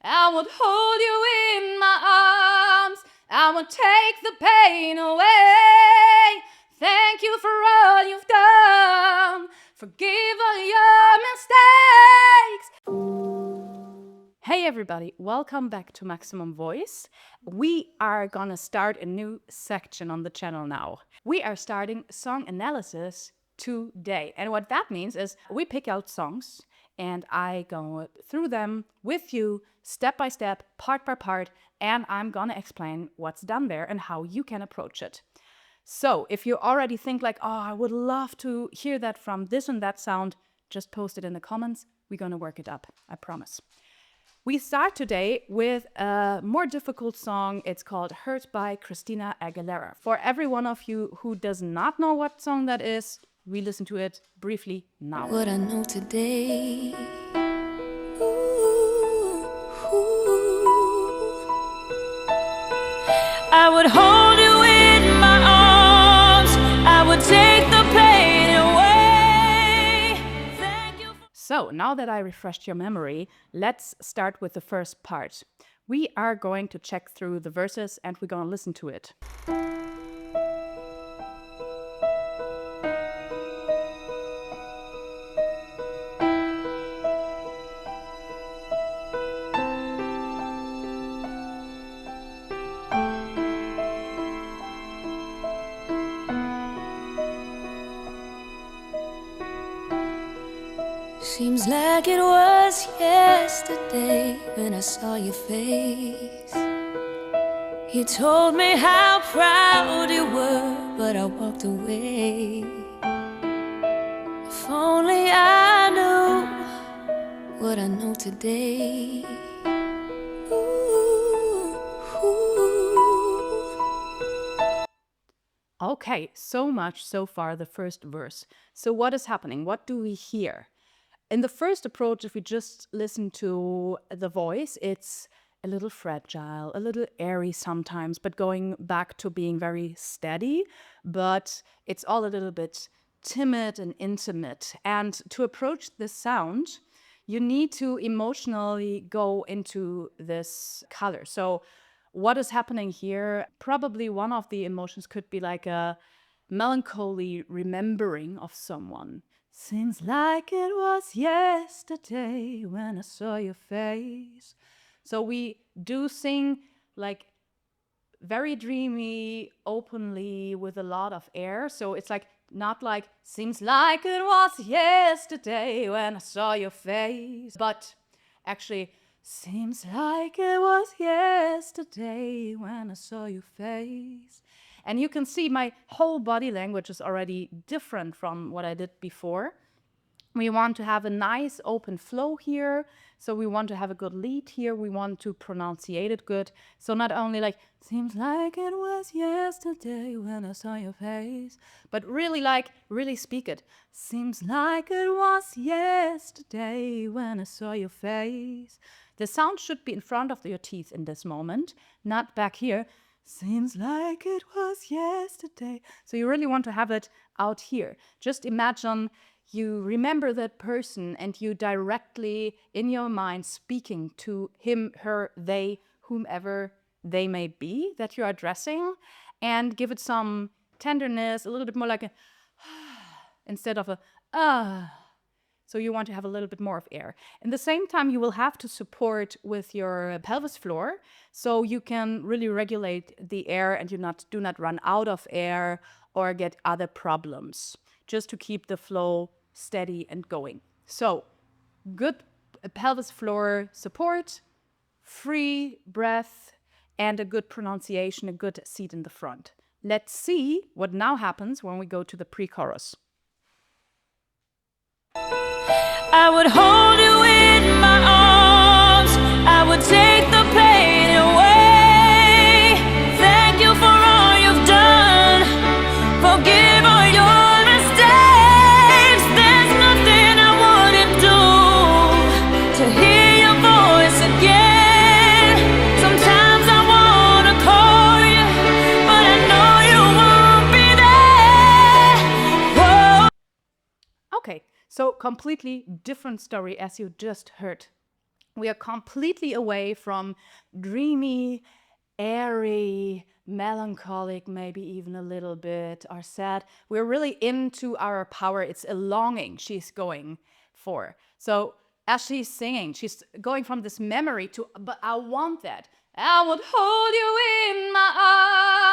I would hold you in my arms. I would take the pain away. Thank you for all you've done. Forgive all your mistakes. Hey everybody, welcome back to Maximum Voice. We are gonna start a new section on the channel now. We are starting song analysis today. And what that means is we pick out songs and I go through them with you step by step, part by part, and I'm gonna explain what's done there and how you can approach it. So if you already think like, oh, I would love to hear that from this and that sound, just post it in the comments. We're gonna work it up, I promise. We start today with a more difficult song. It's called Hurt by Christina Aguilera. For every one of you who does not know what song that is, we listen to it briefly now. What I know today. Ooh, ooh. I would hold you in my arms. I would take the pain away. Thank you. So now that I refreshed your memory, let's start with the first part. We are going to check through the verses and we're going to listen to it. Seems like it was yesterday when I saw your face. You told me how proud you were, but I walked away. If only I knew what I know today. Ooh, ooh. Okay, so much so far the first verse. So what is happening? What do we hear? In the first approach, if we just listen to the voice, it's a little fragile, a little airy sometimes, but going back to being very steady. But it's all a little bit timid and intimate. And to approach this sound, you need to emotionally go into this color. So what is happening here? Probably one of the emotions could be like a melancholy remembering of someone. Seems like it was yesterday when I saw your face. So we do sing like very dreamy, openly, with a lot of air. So it's like not like, seems like it was yesterday when I saw your face, but actually, seems like it was yesterday when I saw your face. And you can see my whole body language is already different from what I did before. We want to have a nice open flow here. So we want to have a good lead here. We want to pronunciate it good. So not only like, seems like it was yesterday when I saw your face, but really speak it. Seems like it was yesterday when I saw your face. The sound should be in front of your teeth in this moment, not back here. Seems like it was yesterday. So you really want to have it out here. Just imagine you remember that person and you directly in your mind speaking to him, her, they, whomever they may be that you're addressing, and give it some tenderness, a little bit more like a instead of a So you want to have a little bit more of air. At the same time, you will have to support with your pelvis floor so you can really regulate the air and you do not run out of air or get other problems, just to keep the flow steady and going. So good pelvis floor support, free breath, and a good pronunciation, a good seat in the front. Let's see what now happens when we go to the pre-chorus. I would hold you in my arms. I would take the pain away. Thank you for all you've done. Forgive all your mistakes. There's nothing I wouldn't do to hear your voice again. Sometimes I wanna call you, but I know you won't be there. Whoa. Okay, so completely different story as you just heard. We are completely away from dreamy, airy, melancholic, maybe even a little bit, or sad. We're really into our power. It's a longing she's going for. So as she's singing, she's going from this memory to, but I want that. I would hold you in my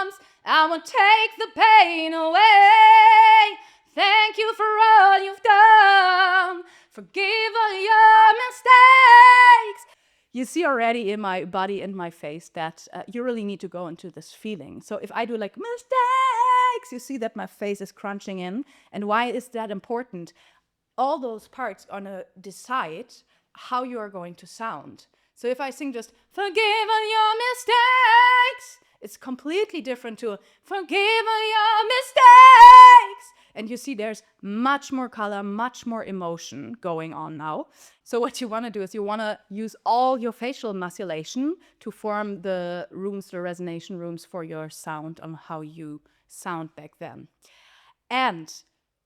arms. I would take the pain away. Thank you for all you've done. Forgive all your mistakes. You see already in my body and my face that you really need to go into this feeling. So if I do like mistakes, you see that my face is crunching in. And why is that important? All those parts are going to decide how you are going to sound. So if I sing just forgive all your mistakes, it's completely different to forgive all your mistakes. And you see there's much more color, much more emotion going on now. So what you want to do is you want to use all your facial musculation to form the rooms, the resonance rooms for your sound on how you sound back then. And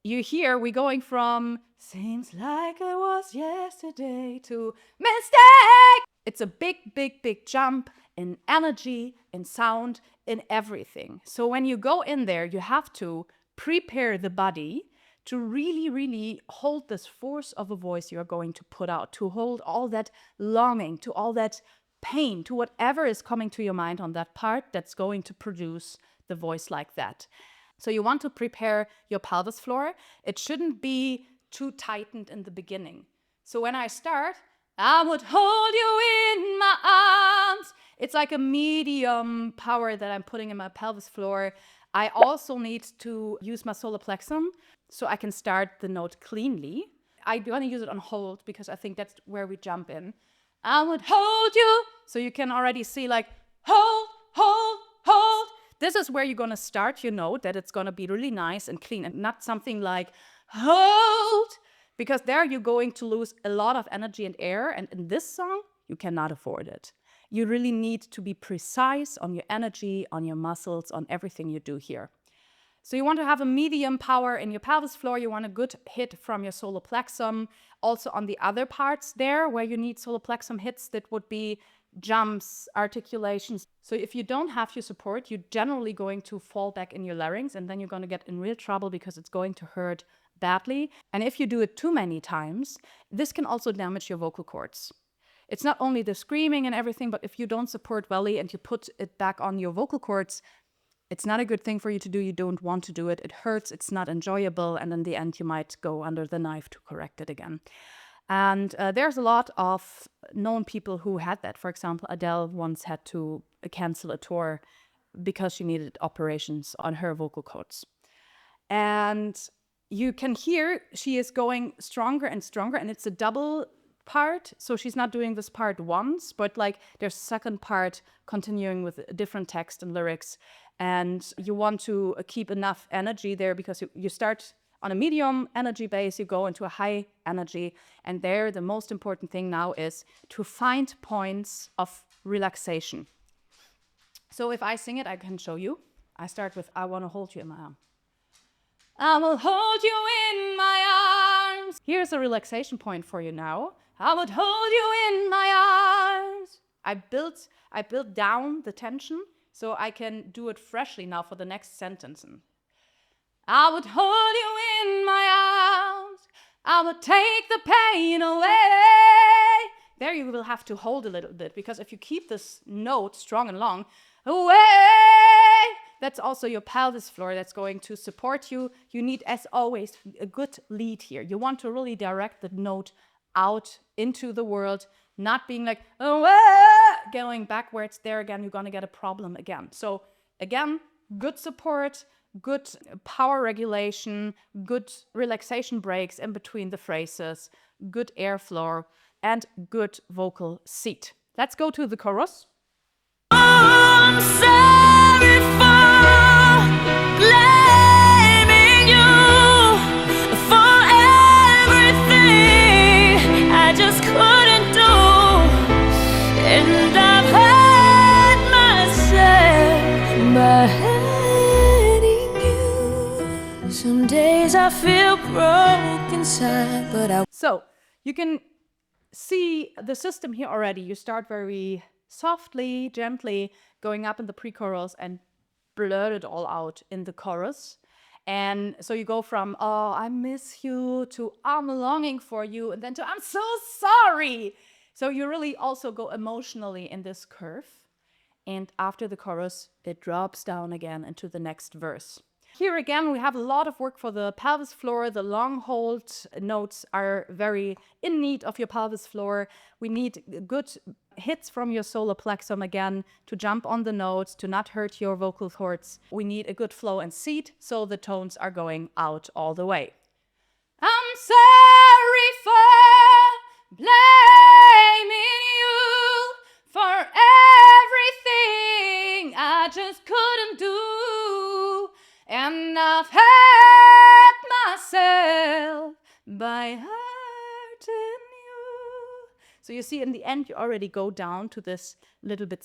you hear we're going from seems like it was yesterday to mistake. It's a big, big, big jump in energy, in sound, in everything. So when you go in there, you have to prepare the body to really, really hold this force of a voice you're going to put out, to hold all that longing, to all that pain, to whatever is coming to your mind on that part that's going to produce the voice like that. So you want to prepare your pelvis floor. It shouldn't be too tightened in the beginning. So when I start, I would hold you in my arms. It's like a medium power that I'm putting in my pelvis floor. I also need to use my solar plexum so I can start the note cleanly. I want to use it on hold because I think that's where we jump in. I would hold you. So you can already see like hold, hold, hold. This is where you're going to start your note, that it's going to be really nice and clean and not something like hold, because there you're going to lose a lot of energy and air. And in this song, you cannot afford it. You really need to be precise on your energy, on your muscles, on everything you do here. So you want to have a medium power in your pelvis floor. You want a good hit from your solar plexum. Also on the other parts there where you need solar plexum hits, that would be jumps, articulations. So if you don't have your support, you're generally going to fall back in your larynx, and then you're going to get in real trouble because it's going to hurt badly. And if you do it too many times, this can also damage your vocal cords. It's not only the screaming and everything, but if you don't support well and you put it back on your vocal cords, it's not a good thing for you to do. You don't want to do it. It hurts. It's not enjoyable. And in the end, you might go under the knife to correct it again. And there's a lot of known people who had that. For example, Adele once had to cancel a tour because she needed operations on her vocal cords. And you can hear she is going stronger and stronger, and it's a double part. So she's not doing this part once, but like there's a second part continuing with a different text and lyrics. And you want to keep enough energy there because you start on a medium energy base, you go into a high energy. And there, the most important thing now is to find points of relaxation. So if I sing it, I can show you. I start with, I want to hold you in my arm. I will hold you in my arms. Here's a relaxation point for you now. I would hold you in my arms. I built down the tension so I can do it freshly now for the next sentence. I would hold you in my arms. I would take the pain away. There you will have to hold a little bit, because if you keep this note strong and long, away, that's also your pelvis floor that's going to support you. You need, as always, a good lead here. You want to really direct the note out into the world, not being like, going backwards. There again, you're going to get a problem again. So again, good support, good power regulation, good relaxation breaks in between the phrases, good airflow, and good vocal seat. Let's go to the chorus. I'm sorry for blaming you for everything I just couldn't do, and I've hurt myself by hating you. Some days I feel broke inside, but So you can see the system here already. You start very softly, gently going up in the pre-chorus and blurt it all out in the chorus. And so you go from, oh, I miss you, to I'm longing for you, and then to I'm so sorry. So you really also go emotionally in this curve. And after the chorus, it drops down again into the next verse. Here again, we have a lot of work for the pelvis floor. The long hold notes are very in need of your pelvis floor. We need good hits from your solar plexum again to jump on the notes, to not hurt your vocal cords. We need a good flow and seat, so the tones are going out all the way. I'm sorry for blaming you for everything I just couldn't do. And I've hurt myself by hurting you. So you see, in the end, you already go down to this little bit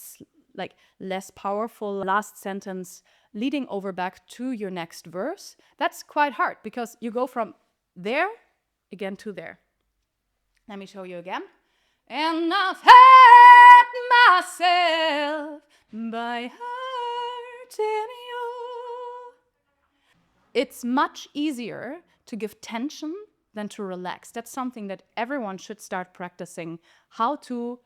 like less powerful last sentence, leading over back to your next verse. That's quite hard because you go from there again to there. Let me show you again. And I've hurt myself by hurting you. It's much easier to give tension than to relax. That's something that everyone should start practicing, how to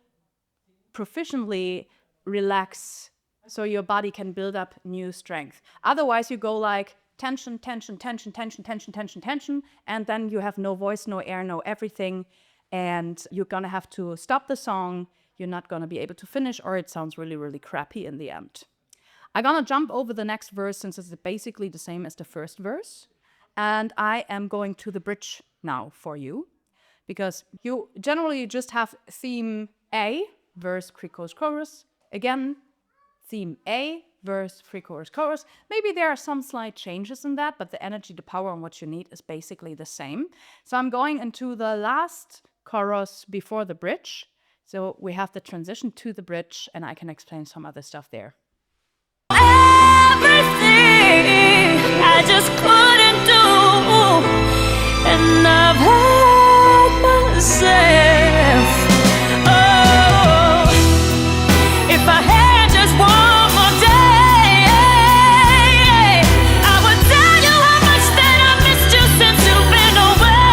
proficiently relax so your body can build up new strength. Otherwise, you go like tension, tension, tension, tension, tension, tension, tension, and then you have no voice, no air, no everything, and you're gonna have to stop the song. You're not gonna be able to finish, or it sounds really, really crappy in the end. I'm gonna jump over the next verse since it's basically the same as the first verse. And I am going to the bridge now for you, because you generally just have theme A, verse, pre-chorus, chorus. Again, theme A, verse, pre-chorus, chorus. Maybe there are some slight changes in that, but the energy, the power, and what you need is basically the same. So I'm going into the last chorus before the bridge. So we have the transition to the bridge, and I can explain some other stuff there. Everything I just couldn't do, and I've hurt myself. Oh, if I had just one more day, I would tell you how much that I missed you since you've been away.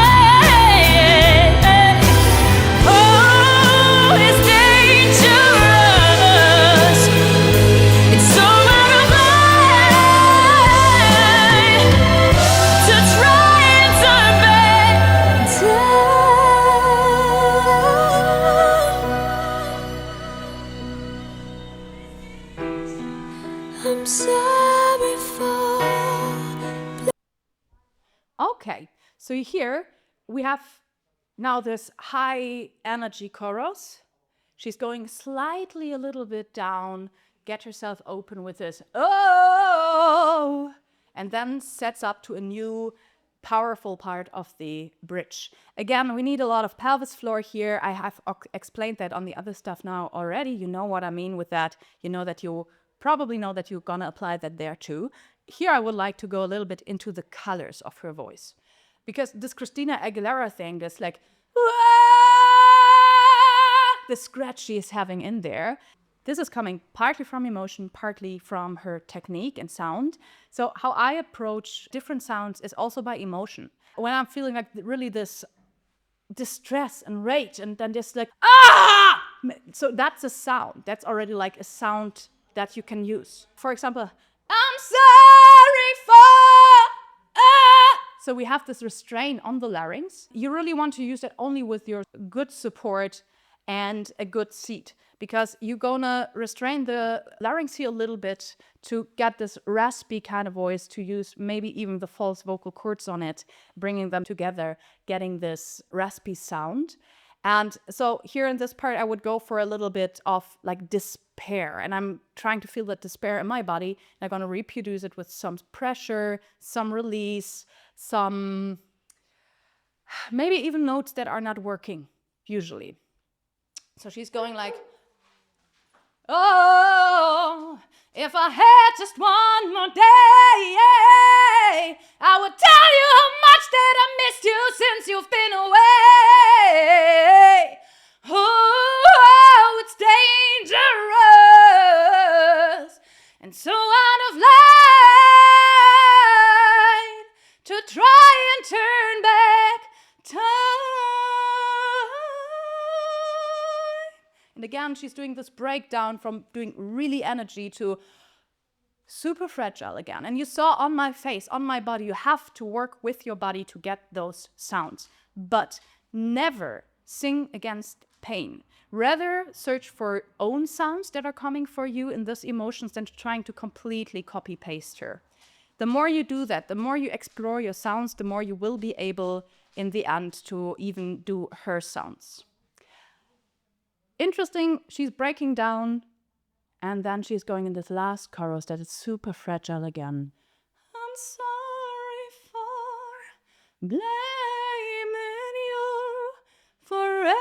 Oh, it's dangerous. It's so out of line to try and turn back time. I'm sorry for. Okay, so here we have now this high energy chorus. She's going slightly a little bit down, get herself open with this, oh, and then sets up to a new powerful part of the bridge. Again, we need a lot of pelvis floor here. I have explained that on the other stuff now already. You know what I mean with that. You know that you probably know that you're gonna apply that there too. Here I would like to go a little bit into the colors of her voice, because this Christina Aguilera thing, this like the scratch she is having in there, this is coming partly from emotion, partly from her technique and sound. So how I approach different sounds is also by emotion. When I'm feeling like really this distress and rage, and then just like ah, so that's a sound. That's already like a sound that you can use. For example, I'm sorry for so we have this restraint on the larynx. You really want to use it only with your good support and a good seat, because you're gonna restrain the larynx here a little bit to get this raspy kind of voice, to use maybe even the false vocal cords on it, bringing them together, getting this raspy sound. And so here in this part, I would go for a little bit of like despair, and I'm trying to feel that despair in my body. I'm gonna reproduce it with some pressure, some release, some maybe even notes that are not working usually. So she's going like, oh, if I had just one more day, I would tell you how much that I missed you since you've been away. Oh, it's dangerous and so out of line to try and turn back time. And again, she's doing this breakdown from doing really energy to super fragile again. And you saw on my face, on my body, you have to work with your body to get those sounds. But never sing against pain. Rather search for own sounds that are coming for you in these emotions than trying to completely copy paste her. The more you do that, the more you explore your sounds, the more you will be able in the end to even do her sounds. Interesting, she's breaking down. And then she's going in this last chorus that is super fragile again. I'm sorry for blaming you for everything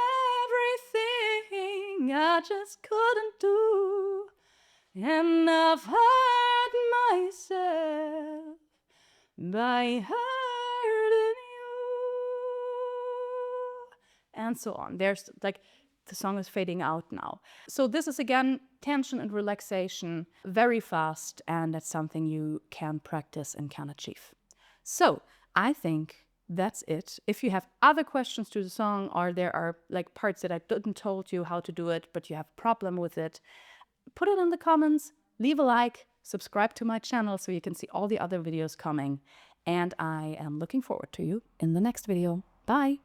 I just couldn't do. And I've hurt myself by hurting you. And so on. There's like, the song is fading out now. So this is again tension and relaxation very fast, and that's something you can practice and can achieve. So I think that's it. If you have other questions to the song, or there are like parts that I didn't told you how to do it, but you have a problem with it, put it in the comments, leave a like, subscribe to my channel so you can see all the other videos coming. And I am looking forward to you in the next video. Bye.